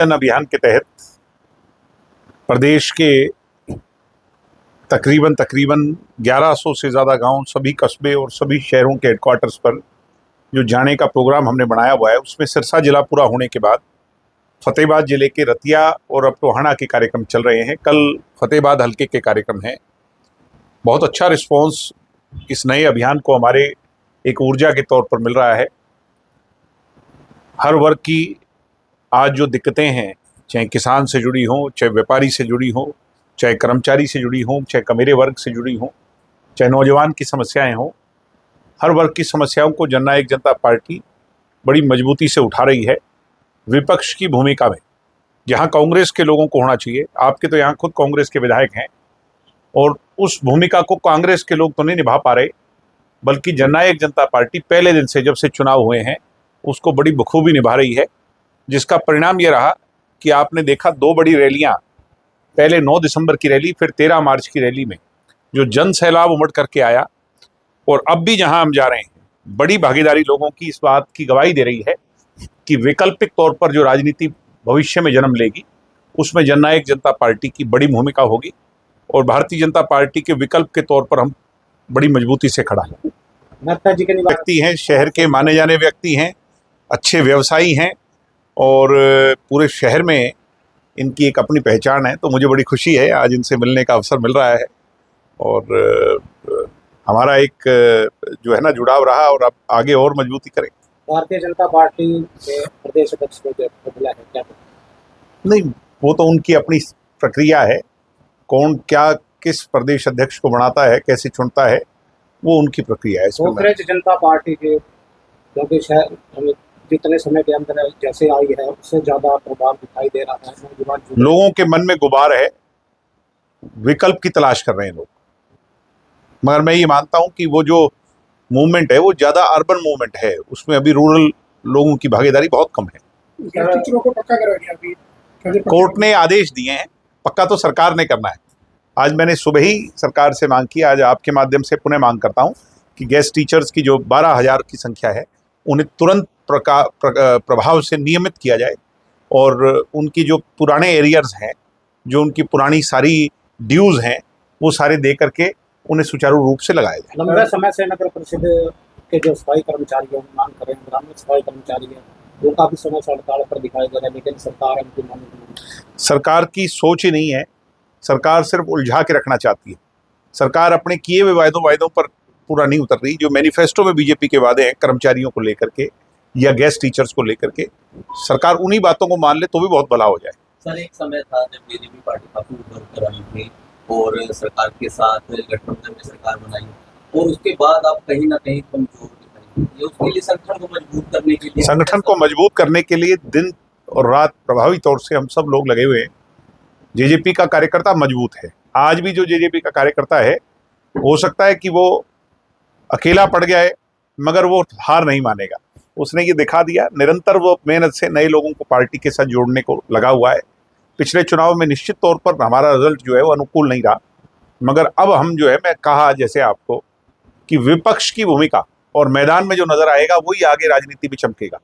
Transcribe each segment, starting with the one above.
जन अभियान के तहत प्रदेश के तकरीबन 1100 से ज़्यादा गांव, सभी कस्बे और सभी शहरों के हेडक्वार्टर्स पर जो जाने का प्रोग्राम हमने बनाया हुआ है, उसमें सिरसा जिला पूरा होने के बाद फतेहाबाद जिले के रतिया और अब टोहाना के कार्यक्रम चल रहे हैं। कल फतेहाबाद हल्के के कार्यक्रम हैं। बहुत अच्छा रिस्पांस इस नए अभियान को हमारे एक ऊर्जा के तौर पर मिल रहा है। हर वर्ग की आज जो दिक्कतें हैं, चाहे किसान से जुड़ी हों, चाहे व्यापारी से जुड़ी हों, चाहे कर्मचारी से जुड़ी हों, चाहे कमेरे वर्ग से जुड़ी हों, चाहे नौजवान की समस्याएं हों, हर वर्ग की समस्याओं को जननायक जनता पार्टी बड़ी मजबूती से उठा रही है। विपक्ष की भूमिका में जहां कांग्रेस के लोगों को होना चाहिए, आपके तो यहाँ खुद कांग्रेस के विधायक हैं और उस भूमिका को कांग्रेस के लोग तो नहीं निभा पा रहे, बल्कि जननायक जनता पार्टी पहले दिन से, जब से चुनाव हुए हैं, उसको बड़ी बखूबी निभा रही है। जिसका परिणाम ये रहा कि आपने देखा 2 बड़ी रैलियां, पहले 9 दिसंबर की रैली, फिर 13 मार्च की रैली में जो जन सैलाब उमड़ करके आया, और अब भी जहां हम जा रहे हैं, बड़ी भागीदारी लोगों की इस बात की गवाही दे रही है कि वैकल्पिक तौर पर जो राजनीति भविष्य में जन्म लेगी, उसमें जननायक जनता पार्टी की बड़ी भूमिका होगी और भारतीय जनता पार्टी के विकल्प के तौर पर हम बड़ी मजबूती से खड़ा हैं। व्यक्ति हैं, शहर के माने जाने व्यक्ति हैं, अच्छे व्यवसायी हैं और पूरे शहर में इनकी एक अपनी पहचान है। तो मुझे बड़ी खुशी है आज इनसे मिलने का अवसर मिल रहा है और हमारा एक जो है ना जुड़ाव रहा और अब आगे और मजबूती करें। भारतीय जनता पार्टी के प्रदेश अध्यक्ष को बदला है क्या? नहीं, वो तो उनकी अपनी प्रक्रिया है। कौन क्या किस प्रदेश अध्यक्ष को बनाता है, कैसे चुनता है, वो उनकी प्रक्रिया है। कांग्रेस जनता पार्टी के क्योंकि शायद जितने समय के अंदर जैसे आई है, उससे ज्यादा प्रभाव दिखाई दे रहा है। लोगों के मन में गुबार है, विकल्प की तलाश कर रहे हैं लोग। मगर मैं ये मानता हूं कि वो जो मूवमेंट है वो ज्यादा अर्बन मूवमेंट है, उसमें अभी रूरल लोगों की भागीदारी बहुत कम है। टीचरों को पक्का करा गया अभी, कोर्ट ने आदेश दिए हैं, पक्का तो सरकार ने करना है। आज मैंने सुबह ही सरकार से मांग की, आज आपके माध्यम से पुनः मांग करता हूं कि गेस्ट टीचर्स की जो 12,000 की संख्या है, उन्हें तुरंत प्रभाव से नियमित किया जाए और उनकी जो पुराने एरियर्स हैं, जो उनकी पुरानी सारी ड्यूज हैं, वो सारे दे करके उन्हें सुचारू रूप से लगाया जाए। लंबे समय से नगर परिषद के जो सफाई कर्मचारी हैं, मांग कर रहे हैं, ग्रामीण सफाई कर्मचारी हैं, वो काफी समय से हड़ताल पर दिखाई दे रहे हैं, लेकिन सरकार उनकी मांग नहीं। सरकार की सोच ही नहीं है, सरकार सिर्फ उलझा के रखना चाहती है। सरकार अपने किए हुए वायदों पर पूरा नहीं उतर रही। जो मैनिफेस्टो में बीजेपी के वादे हैं कर्मचारियों को लेकर के या गेस्ट टीचर्स को लेकर के, सरकार उन्हीं बातों को मान ले तो भी बहुत भला हो जाए। सर, एक समय था जब बीजेपी पार्टी काफी ऊपर उतर आई थी और सरकार के साथ गठबंधन में सरकार बनाई, और उसके बाद आप कहीं ना कहीं कमजोर दिखाई। ये उसके लिए संगठन को मजबूत करने के लिए दिन और रात प्रभावी तौर से हम सब लोग लगे हुए हैं। जेजेपी का कार्यकर्ता मजबूत है। आज भी जो जेजेपी का कार्यकर्ता है, हो सकता है कि वो अकेला पड़ गया है, मगर वो हार नहीं मानेगा। उसने ये दिखा दिया, निरंतर वो मेहनत से नए लोगों को पार्टी के साथ जोड़ने को लगा हुआ है। पिछले चुनाव में निश्चित तौर पर हमारा रिजल्ट जो है वो अनुकूल नहीं रहा, मगर अब हम जो है, मैं कहा जैसे आपको कि विपक्ष की भूमिका और मैदान में जो नजर आएगा वही आगे राजनीति में चमकेगा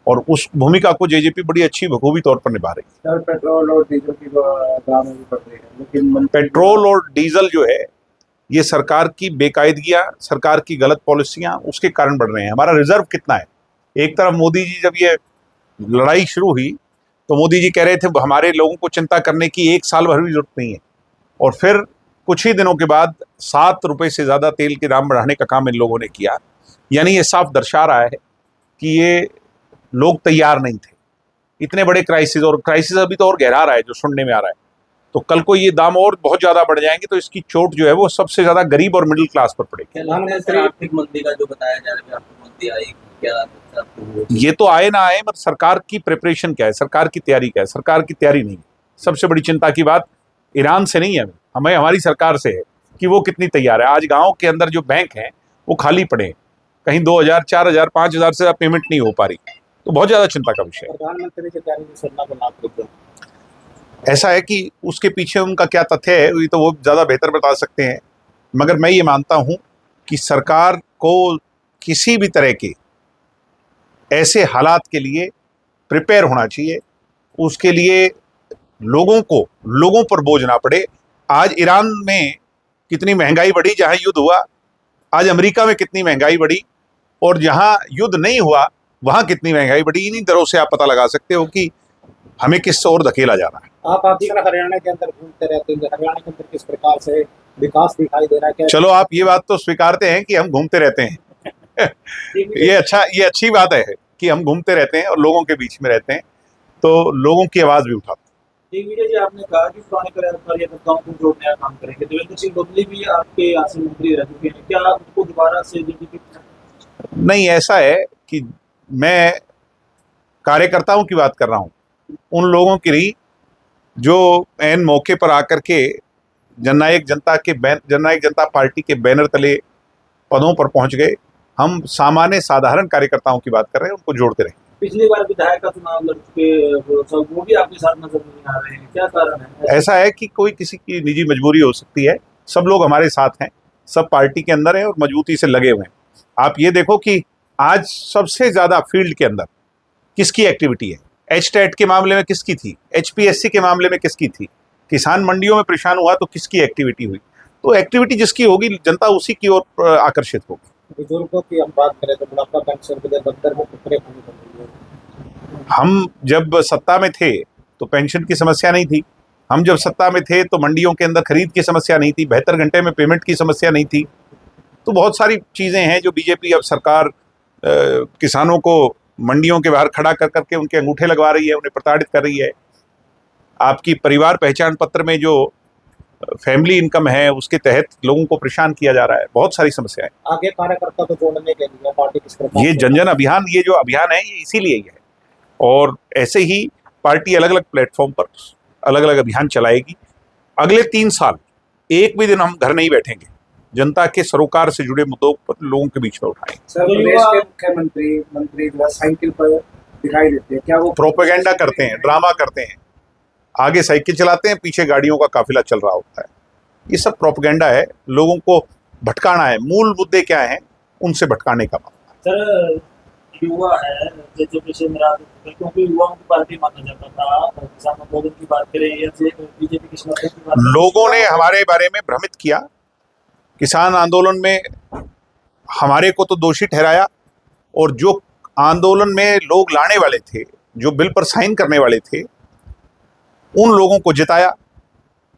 और उस भूमिका को जेजेपी बड़ी अच्छी बखूबी तौर पर निभा रही है। पेट्रोल और डीजल की दाम भी बढ़ रही है, लेकिन पेट्रोल और डीजल जो है, ये सरकार की बेकायदगियां, सरकार की गलत पॉलिसियां, उसके कारण बढ़ रहे हैं। हमारा रिजर्व कितना है? एक तरफ मोदी जी, जब ये लड़ाई शुरू हुई तो मोदी जी कह रहे थे हमारे लोगों को चिंता करने की 1 साल भर भी जरूरत नहीं है, और फिर कुछ ही दिनों के बाद 7 रुपए से ज्यादा तेल के दाम बढ़ाने का काम इन लोगों ने किया। यानी ये साफ दर्शा रहा है कि ये लोग तैयार नहीं थे। इतने बड़े क्राइसिस, और क्राइसिस अभी तो और गहरा रहा है जो सुनने में आ रहा है। तो कल को ये दाम और बहुत ज्यादा बढ़ जाएंगे तो इसकी चोट जो है वो सबसे ज्यादा गरीब और मिडिल क्लास पर पड़ेगी। प्रधानमंत्री आर्थिक मंदी का जो बताया जा रहा है, आपको मंदी आई क्या? ये तो आए ना आए, मगर सरकार की प्रिपरेशन क्या है, सरकार की तैयारी क्या है? सरकार की तैयारी नहीं है। सबसे बड़ी चिंता की बात ईरान से नहीं है, हमें हमारी सरकार से है कि वो कितनी तैयार है। आज गांव के अंदर जो बैंक हैं वो खाली पड़े हैं, कहीं 2,000, 4,000, 5,000 से पेमेंट नहीं हो पा रही, तो बहुत ज्यादा चिंता का विषय है। प्रधानमंत्री की तैयारी में सरना को लाभ ऐसा है कि उसके पीछे उनका क्या तथ्य है, ये तो वो ज्यादा बेहतर बता सकते हैं, मगर मैं ये मानता हूं कि सरकार को किसी भी तरह के ऐसे हालात के लिए प्रिपेयर होना चाहिए उसके लिए लोगों पर बोझ ना पड़े। आज ईरान में कितनी महंगाई बढ़ी जहां युद्ध हुआ, आज अमेरिका में कितनी महंगाई बढ़ी, और जहां युद्ध नहीं हुआ वहां कितनी महंगाई बढ़ी। इन्हीं दरों से आप पता लगा सकते हो कि हमें किस ओर धकेला जा रहा है। आप अक्सर हरियाणा के अंदर घूमते रहते हैं, हरियाणा के अंदर किस प्रकार से विकास दिखाई दे रहा है? क्या चलो, आप ये बात तो स्वीकारते हैं कि हम घूमते रहते हैं ये अच्छी बात है कि हम घूमते रहते हैं और लोगों के बीच में रहते हैं, तो लोगों की आवाज भी उठाते हैं। दिग्विजय जी, आपने कहा कि पुराने कार्यकर्ताओं को जोड़ने का काम करेंगे। देवेंद्र सिंह बबली भी आपके आसन मंत्री रह चुके हैं, क्या उनको दोबारा से बीजेपी? नहीं, ऐसा है कि मैं कार्यकर्ताओं की बात कर रहा हूं, उन लोगों की नहीं जो एन मौके पर आकर के जननायक जनता पार्टी के बैनर तले पदों पर पहुंच गए। हम साधारण कार्यकर्ताओं की बात कर रहे हैं, उनको जोड़ते रहे। पिछली बार विधायक का चुनाव लड़ चुके वो भी आपके साथ नजर नहीं आ रहे हैं, क्या कारण है? ऐसा है कि कोई किसी की निजी मजबूरी हो सकती है, सब लोग हमारे साथ हैं, सब पार्टी के अंदर हैं और मजबूती से लगे हुए हैं। आप ये देखो कि आज सबसे ज्यादा फील्ड के अंदर किसकी एक्टिविटी है? एचटेट के मामले में किसकी थी? एचपीएससी के मामले में किसकी थी? किसान मंडियों में परेशान हुआ तो किसकी एक्टिविटी हुई? तो एक्टिविटी जिसकी होगी जनता उसी की ओर आकर्षित होगी। बुजुर्गों की हम बात करें तो बुढ़ापा पेंशन के लिए दफ्तर में कुतरे खानी पड़ रही है। हम जब सत्ता में थे तो पेंशन की समस्या नहीं थी, हम जब सत्ता में थे तो मंडियों के अंदर खरीद की समस्या नहीं थी, 72 घंटे में पेमेंट की समस्या नहीं थी। तो बहुत सारी चीज़ें हैं जो बीजेपी अब सरकार किसानों को मंडियों के बाहर खड़ा कर करके उनके अंगूठे लगवा रही है, उन्हें प्रताड़ित कर रही है। आपकी परिवार पहचान पत्र में जो फैमिली इनकम है उसके तहत लोगों को परेशान किया जा रहा है, बहुत सारी समस्याएं। आगे कार्यकर्ता को जोड़ने के लिए पार्टी किस प्रकार ये जन अभियान, ये जो अभियान है ये इसीलिए ही है, और ऐसे ही पार्टी अलग अलग प्लेटफॉर्म पर अलग अलग अभियान चलाएगी। अगले 3 साल एक भी दिन हम घर नहीं बैठेंगे, जनता के सरोकार से जुड़े मुद्दों पर लोगों के बीच में उठाएंगे। सर, प्रदेश के मुख्यमंत्री जो साइकिल पर दिखाई देते हैं, क्या वो प्रोपेगेंडा करते हैं, ड्रामा करते हैं, आगे साइकिल चलाते हैं, पीछे गाड़ियों का काफिला चल रहा होता है। ये सब प्रोपेगेंडा है, लोगों को भटकाना है। मूल मुद्दे क्या हैं उनसे भटकाने का मामला। सर, युवा है जेजेपी से नाराज होते हैं क्योंकि युवाओं की पार्टी माना जाता था। किसान आंदोलन की बात करें या बीजेपी की समर्थन की बात, लोगों ने हमारे बारे में भ्रमित किया, किसान आंदोलन में हमारे को तो दोषी ठहराया, और जो आंदोलन में लोग लाने वाले थे, जो बिल पर साइन करने वाले थे, उन लोगों को जिताया।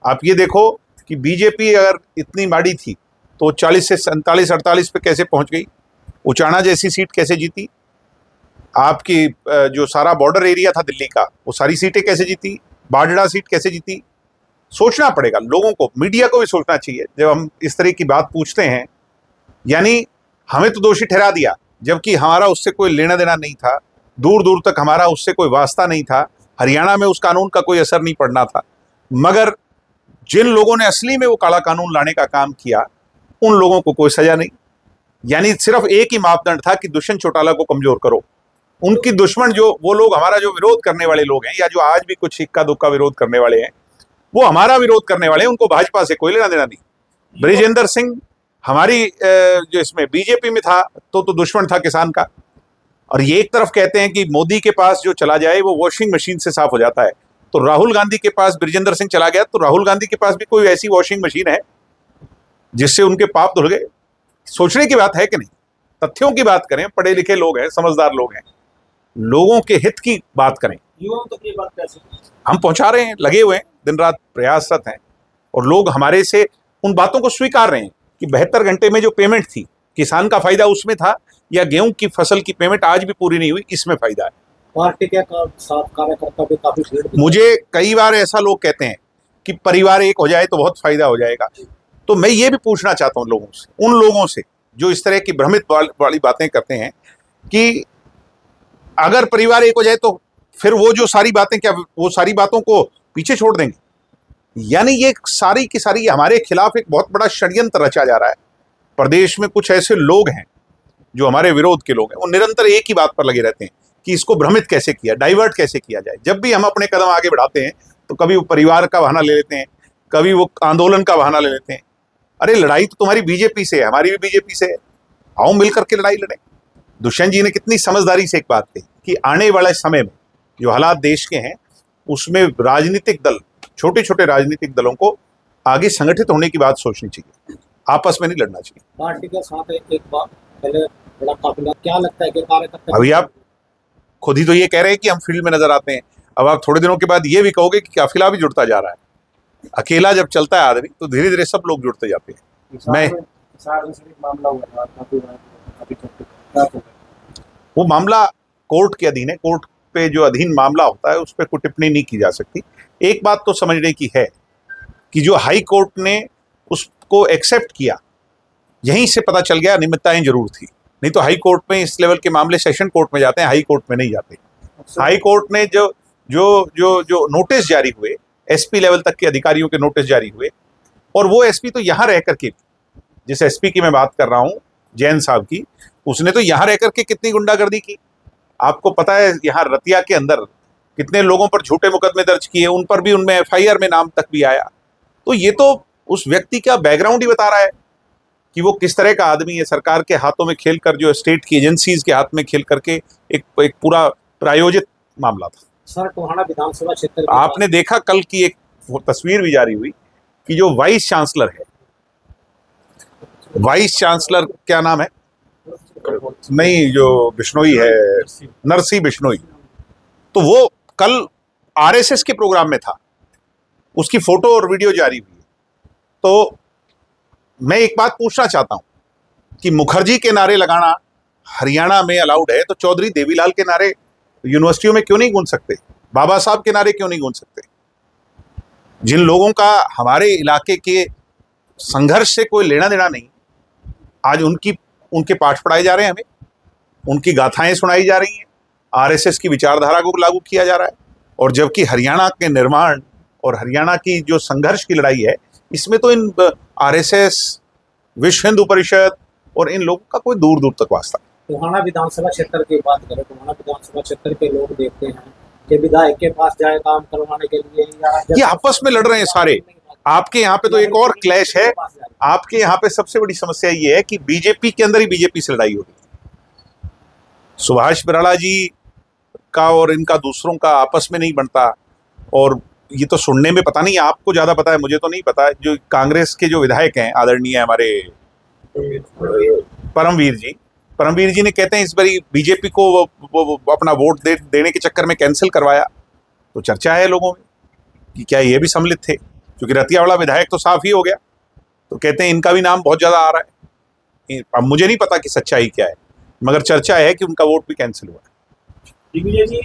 आप ये देखो कि बीजेपी अगर इतनी माड़ी थी तो 40 से 47-48 पे कैसे पहुंच गई? उचाना जैसी सीट कैसे जीती? आपकी जो सारा बॉर्डर एरिया था दिल्ली का, वो सारी सीटें कैसे जीती? बाडड़ा सीट कैसे जीती? सोचना पड़ेगा लोगों को, मीडिया को भी सोचना चाहिए जब हम इस तरह की बात पूछते हैं। यानी हमें तो दोषी ठहरा दिया, जबकि हमारा उससे कोई लेना देना नहीं था, दूर दूर तक हमारा उससे कोई वास्ता नहीं था, हरियाणा में उस कानून का कोई असर नहीं पड़ना था। मगर जिन लोगों ने असली में वो काला कानून लाने का काम किया, उन लोगों को कोई सजा नहीं। यानी सिर्फ एक ही मापदंड था कि दुष्यंत चौटाला को कमजोर करो। उनकी दुश्मन जो वो लोग, हमारा जो विरोध करने वाले लोग हैं, या जो आज भी कुछ इक्का दुक्का विरोध करने वाले हैं, वो हमारा विरोध करने वाले हैं, उनको भाजपा से कोई लेना देना नहीं। ब्रिजेंद्र सिंह हमारी जो इसमें बीजेपी में था तो दुश्मन था किसान का। और ये एक तरफ कहते हैं कि मोदी के पास जो चला जाए वो वॉशिंग मशीन से साफ हो जाता है, तो राहुल गांधी के पास ब्रिजेंद्र सिंह चला गया तो राहुल गांधी के पास भी कोई ऐसी वॉशिंग मशीन है जिससे उनके पाप धुल गए? सोचने की बात है कि नहीं? तथ्यों की बात करें, पढ़े लिखे लोग हैं, समझदार लोग हैं, लोगों के हित की बात करें। युवाओं तक ये बात कैसे? हम पहुंचा रहे हैं, लगे हुए हैं, दिन रात प्रयासरत हैं, और लोग हमारे से उन बातों को स्वीकार रहे हैं कि 72 घंटे में जो पेमेंट थी, किसान का फायदा उसमें था, या गेहूं की फसल की पेमेंट आज भी पूरी नहीं हुई, इसमें फायदा है। पार्टी के साथ कार्यकर्ता भी काफी भीड़ दिखाई। मुझे कई बार ऐसा लोग कहते हैं कि परिवार एक हो जाए तो बहुत फायदा हो जाएगा। तो मैं ये भी पूछना चाहता हूं लोगों से, उन लोगों से जो इस तरह की भ्रमित वाली बातें करते हैं कि अगर परिवार एक हो जाए तो फिर वो जो सारी बातें, क्या वो सारी बातों को पीछे छोड़ देंगे? यानी ये सारी की सारी हमारे खिलाफ एक बहुत बड़ा षड्यंत्र रचा जा रहा है। प्रदेश में कुछ ऐसे लोग हैं जो हमारे विरोध के लोग हैं, वो निरंतर एक ही बात पर लगे रहते हैं कि इसको भ्रमित कैसे किया, डाइवर्ट कैसे किया जाए। जब भी हम अपने कदम आगे बढ़ाते हैं तो कभी वो परिवार का बहाना ले लेते हैं, कभी वो आंदोलन का बहाना ले लेते हैं। अरे लड़ाई तो तुम्हारी बीजेपी से है, हमारी भी बीजेपी से है, आओ मिलकर के लड़ाई लड़ें। दुष्यंत जी ने कितनी समझदारी से एक बात कही कि आने वाले समय में जो हालात देश के हैं उसमें राजनीतिक दल, छोटे छोटे राजनीतिक दलों को आगे संगठित होने की बात सोचनी चाहिए, आपस में नहीं लड़ना चाहिए। पार्टी के साथ एक बार पहले बड़ा काफिला, क्या लगता है कि कार्यकर्ता अभी आप खुद ही तो ये कह रहे हैं कि हम फील्ड में नजर आते हैं, अब आप थोड़े दिनों के बाद ये भी कहोगे कि काफिला भी जुड़ता जा रहा है। अकेला जब चलता है आदमी तो धीरे धीरे सब लोग जुड़ते जाते हैं। मैं मामला हुआ था काफी अभी तक वो मामला कोर्ट के अधीन है, कोर्ट पे जो अधीन मामला होता है उस पर कोई टिप्पणी नहीं की जा सकती। एक बात तो समझने की है कि जो हाई कोर्ट ने उसको एक्सेप्ट किया, यहीं से पता चल गया अनियमितताएं जरूर थी, नहीं तो हाई कोर्ट में इस लेवल के मामले सेशन कोर्ट में जाते हैं, हाई कोर्ट में नहीं जाते। हाई कोर्ट ने जो जो जो जो नोटिस जारी हुए, एसपी लेवल तक के अधिकारियों के नोटिस जारी हुए, और वो एसपी तो यहाँ रह करके, जिस एसपी की मैं बात कर रहा हूँ जैन साहब की, उसने तो यहाँ रह करके कितनी गुंडागर्दी की। आपको पता है यहाँ रतिया के अंदर कितने लोगों पर झूठे मुकदमे दर्ज किए, उन पर भी उनमें एफआईआर में नाम तक भी आया। तो ये तो उस व्यक्ति का बैकग्राउंड ही बता रहा है कि वो किस तरह का आदमी है। सरकार के हाथों में खेलकर, जो स्टेट की एजेंसीज के हाथ में खेल करके एक पूरा प्रायोजित मामला था। सर, टोहाना विधानसभा क्षेत्र आपने देखा कल की एक तस्वीर भी जारी हुई कि जो वाइस चांसलर है, वाइस चांसलर क्या नाम है, नहीं जो बिश्नोई है, नरसी बिश्नोई, तो वो कल आरएसएस के प्रोग्राम में था, उसकी फोटो और वीडियो जारी हुई। तो मैं एक बात पूछना चाहता हूं कि मुखर्जी के नारे लगाना हरियाणा में अलाउड है, तो चौधरी देवीलाल के नारे यूनिवर्सिटियों में क्यों नहीं गूंज सकते? बाबा साहब के नारे क्यों नहीं गूंज सकते? जिन लोगों का हमारे इलाके के संघर्ष से कोई लेना देना नहीं, आज उनके पाठ पढ़ाए जा रहे हैं, हमें उनकी गाथाएं सुनाई जा रही हैं, आरएसएस की विचारधारा को लागू किया जा रहा है। और जबकि हरियाणा के निर्माण और हरियाणा की जो संघर्ष की लड़ाई है, इसमें तो इन आरएसएस, विश्व हिंदू परिषद और इन लोगों का कोई दूर दूर तक वास्ता नहीं। टोहाना विधानसभा क्षेत्र की बात करें, टोहाना विधानसभा क्षेत्र के लोग देखते हैं कि विधायक के पास जाए काम करवाने के लिए, या ये आपस में लड़ रहे हैं सारे। आपके यहाँ पे तो एक और क्लैश है, आपके यहाँ पे सबसे बड़ी समस्या ये है कि बीजेपी के अंदर ही बीजेपी से लड़ाई हो रही है। सुभाष बराला जी का और इनका दूसरों का आपस में नहीं बनता। और ये तो सुनने में, पता नहीं आपको ज्यादा पता है, मुझे तो नहीं पता, जो कांग्रेस के जो विधायक हैं आदरणीय हमारे परमवीर जी ने कहते हैं इस बारी बीजेपी को वो अपना वोट देने के चक्कर में कैंसिल करवाया। तो चर्चा है लोगों में कि क्या ये भी सम्मिलित थे, क्योंकि रतिया वाला विधायक तो साफ ही हो गया, तो कहते हैं इनका भी नाम बहुत ज्यादा आ रहा है। अब मुझे नहीं पता कि सच्चाई क्या है, मगर चर्चा है कि उनका वोट भी कैंसिल हुआ है। दिग्विजय जी,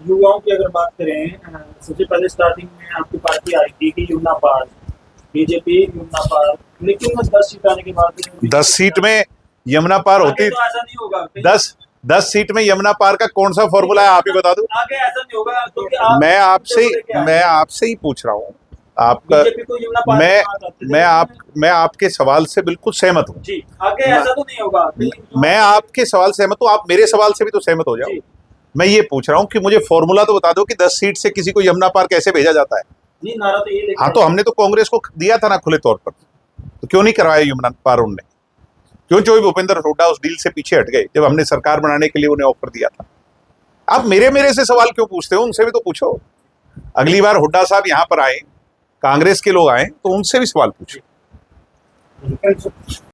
युवाओं की अगर बात करें, सबसे पहले स्टार्टिंग में आपकी पार्टी आई थी कि यमुना पार, बीजेपी यमुना पार, लेकिन 10 सीट आने के बाद 10 सीट में यमुना पार होती, तो ऐसा नहीं होगा। 10 सीट में यमुना पार का कौन सा फॉर्मूला है, आप ही बता दो। आगे ऐसा नहीं होगा, क्योंकि आप मैं आपसे ही पूछ रहा हूँ, आपका बीजेपी को यमुना पार मैं आपके सवाल से बिल्कुल सहमत हूँ जी। आगे ऐसा तो नहीं होगा। मैं आपके सवाल से सहमत हूँ, आप मेरे सवाल से भी तो सहमत हो जाओ। मैं ये पूछ रहा हूँ कि मुझे फॉर्मूला तो बता दो कि 10 सीट से किसी को यमुना पार कैसे भेजा जाता है। जी, नारा तो ये हाँ, तो हमने तो कांग्रेस को दिया था ना खुले तौर पर, तो क्यों नहीं करवाया यमुना पार उनने? क्यों जो भूपेंद्र हुड्डा उस डील से पीछे हट गए जब हमने सरकार बनाने के लिए उन्हें ऑफर दिया था? आप मेरे से सवाल क्यों पूछते हो? उनसे भी तो पूछो। अगली बार हुड्डा साहब यहाँ पर आए, कांग्रेस के लोग आए, तो उनसे भी सवाल पूछो।